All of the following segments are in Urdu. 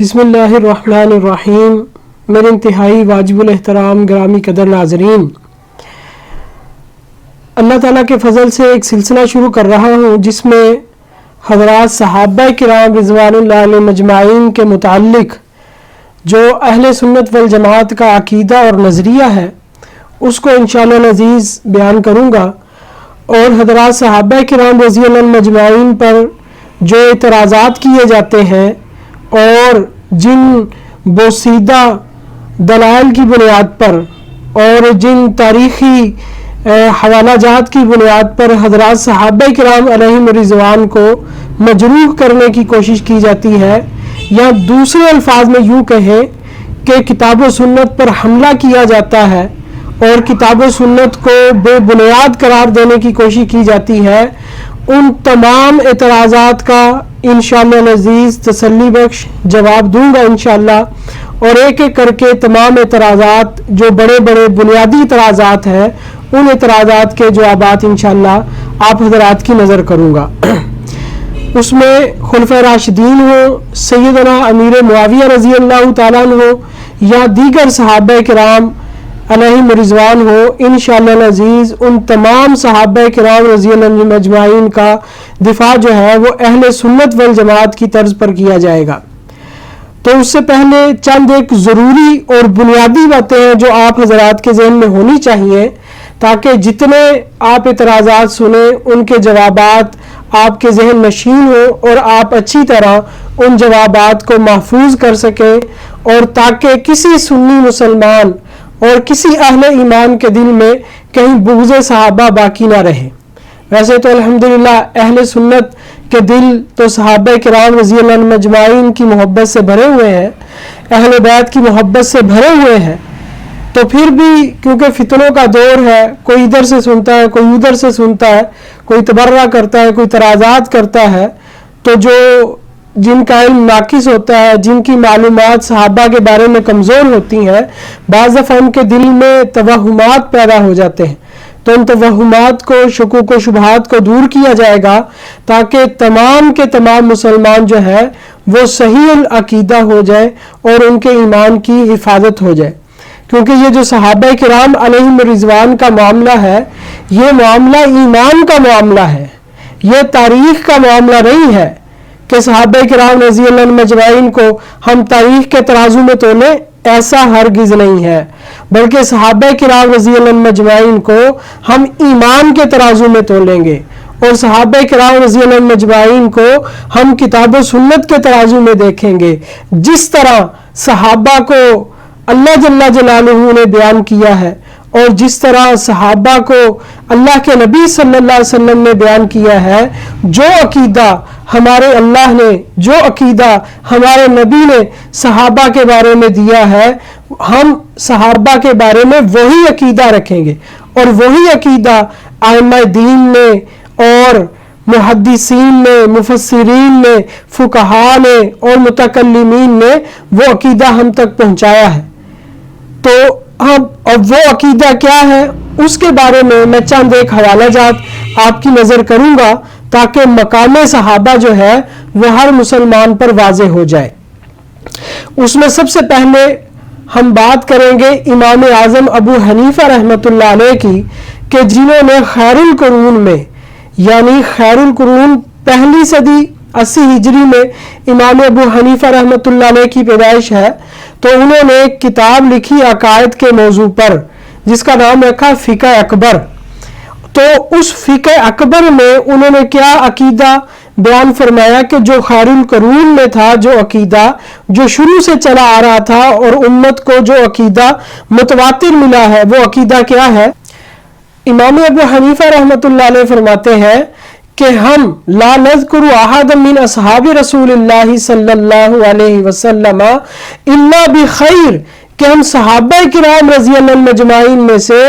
بسم اللہ الرحمن الرحیم۔ میرے انتہائی واجب الاحترام گرامی قدر ناظرین، اللہ تعالیٰ کے فضل سے ایک سلسلہ شروع کر رہا ہوں جس میں حضرات صحابہ کرام رضوان اللہ علیہم اجمعین کے متعلق جو اہل سنت والجماعت کا عقیدہ اور نظریہ ہے اس کو انشاءاللہ العزیز بیان کروں گا، اور حضرات صحابہ کرام رضی اللہ عنہم اجمعین پر جو اعتراضات کیے جاتے ہیں اور جن بوسیدہ دلائل کی بنیاد پر اور جن تاریخی حوالہ جات کی بنیاد پر حضرات صحابہ کرام علیہم رضوان کو مجروح کرنے کی کوشش کی جاتی ہے، یا دوسرے الفاظ میں یوں کہیں کہ کتاب و سنت پر حملہ کیا جاتا ہے اور کتاب و سنت کو بے بنیاد قرار دینے کی کوشش کی جاتی ہے، ان تمام اعتراضات کا انشاءاللہ العزیز تسلی بخش جواب دوں گا انشاءاللہ، اور ایک ایک کر کے تمام اعتراضات جو بڑے بڑے بنیادی اعتراضات ہیں ان اعتراضات کے جوابات انشاءاللہ آپ حضرات کی نظر کروں گا۔ اس میں خلفائے راشدین ہو، سیدنا امیر معاویہ رضی اللہ تعالیٰ عنہ ہو، یا دیگر صحابہ کرام علیہم رضوان ہو، انشاءاللہ العزیز ان تمام صحابہ کرام رضی اللہ عنہم اجمعین کا دفاع جو ہے وہ اہل سنت والجماعت کی طرز پر کیا جائے گا۔ تو اس سے پہلے چند ایک ضروری اور بنیادی باتیں ہیں جو آپ حضرات کے ذہن میں ہونی چاہیے، تاکہ جتنے آپ اعتراضات سنیں ان کے جوابات آپ کے ذہن نشین ہو اور آپ اچھی طرح ان جوابات کو محفوظ کر سکیں، اور تاکہ کسی سنی مسلمان اور کسی اہل ایمان کے دل میں کہیں بغض صحابہ باقی نہ رہے۔ ویسے تو الحمدللہ اہل سنت کے دل تو صحابہ کرام رضی اللہ عنہم اجمعین کی محبت سے بھرے ہوئے ہیں، اہل بیت کی محبت سے بھرے ہوئے ہیں، تو پھر بھی کیونکہ فتنوں کا دور ہے، کوئی ادھر سے سنتا ہے، کوئی ادھر سے سنتا ہے، کوئی تبرہ کرتا ہے، کوئی ترازات کرتا ہے، تو جو جن کا علم ناقص ہوتا ہے، جن کی معلومات صحابہ کے بارے میں کمزور ہوتی ہیں، بعض دفعہ ان کے دل میں توہمات پیدا ہو جاتے ہیں، تو ان توہمات کو، شکوک و شبہات کو دور کیا جائے گا تاکہ تمام کے تمام مسلمان جو ہے وہ صحیح العقیدہ ہو جائے اور ان کے ایمان کی حفاظت ہو جائے۔ کیونکہ یہ جو صحابہ کرام علیہم رضوان کا معاملہ ہے یہ معاملہ ایمان کا معاملہ ہے، یہ تاریخ کا معاملہ نہیں ہے کہ صحابہ کرام رضی اللہ عنہم اجمعین کو ہم تاریخ کے ترازو میں تولیں، ایسا ہرگز نہیں ہے، بلکہ صحابہ کرام رضی اللہ عنہم اجمعین کو ہم ایمان کے ترازو میں تولیں گے، اور صحابہ کرام رضی اللہ عنہم اجمعین کو ہم کتاب و سنت کے ترازو میں دیکھیں گے۔ جس طرح صحابہ کو اللہ جل جلالہ نے بیان کیا ہے، اور جس طرح صحابہ کو اللہ کے نبی صلی اللہ علیہ وسلم نے بیان کیا ہے، جو عقیدہ ہمارے اللہ نے، جو عقیدہ ہمارے نبی نے صحابہ کے بارے میں دیا ہے، ہم صحابہ کے بارے میں وہی عقیدہ رکھیں گے، اور وہی عقیدہ ائمہ دین نے اور محدثین نے، مفسرین نے، فقہاء نے اور متکلمین نے وہ عقیدہ ہم تک پہنچایا ہے۔ تو اب وہ عقیدہ کیا ہے اس کے بارے میں چند ایک حوالہ جات آپ کی نظر کروں گا تاکہ مقام صحابہ جو ہے وہ ہر مسلمان پر واضح ہو جائے۔ اس میں سب سے پہلے ہم بات کریں گے امام اعظم ابو حنیفہ رحمۃ اللہ علیہ کی، کہ جنہوں نے خیر القرون میں، یعنی خیر القرون پہلی صدی 80 ہجری میں امام ابو حنیفہ رحمۃ اللہ علیہ کی پیدائش ہے، تو انہوں نے ایک کتاب لکھی عقائد کے موضوع پر جس کا نام رکھا فقہ اکبر۔ تو اس فقہ اکبر میں انہوں نے کیا عقیدہ بیان فرمایا کہ جو خیر القرون میں تھا، جو عقیدہ جو شروع سے چلا آ رہا تھا اور امت کو جو عقیدہ متواتر ملا ہے، وہ عقیدہ کیا ہے؟ امام ابو حنیفہ رحمۃ اللہ علیہ فرماتے ہیں کہ ہم لا نذکر احد من اصحاب رسول اللہ صلی اللہ علیہ وسلم الا بخیر، کہ ہم صحابہ کرام رضی اللہ عنہم اجمعین میں سے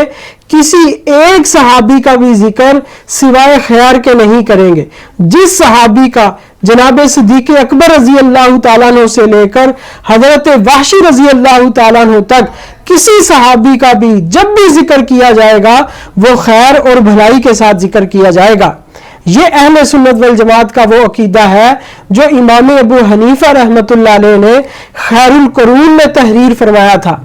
کسی ایک صحابی کا بھی ذکر سوائے خیر کے نہیں کریں گے۔ جس صحابی کا جناب صدیق اکبر رضی اللہ تعالیٰ عنہ سے لے کر حضرت وحشی رضی اللہ تعالیٰ عنہ تک کسی صحابی کا بھی جب بھی ذکر کیا جائے گا وہ خیر اور بھلائی کے ساتھ ذکر کیا جائے گا۔ یہ اہل سنت والجماعت کا وہ عقیدہ ہے جو امام ابو حنیفہ رحمۃ اللہ علیہ نے خیر القرون میں تحریر فرمایا تھا۔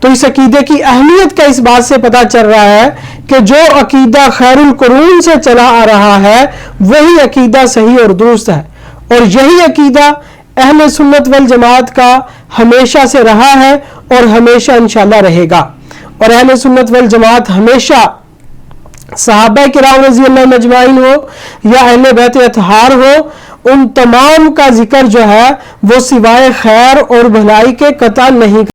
تو اس عقیدے کی اہمیت کا اس بات سے پتہ چل رہا ہے کہ جو عقیدہ خیر القرون سے چلا آ رہا ہے وہی عقیدہ صحیح اور درست ہے، اور یہی عقیدہ اہل سنت والجماعت کا ہمیشہ سے رہا ہے اور ہمیشہ انشاءاللہ رہے گا۔ اور اہل سنت والجماعت ہمیشہ صحابہ کرام رضی اللہ اجمعین ہو یا اہل بیت اطہار ہو، ان تمام کا ذکر جو ہے وہ سوائے خیر اور بھلائی کے قطع نہیں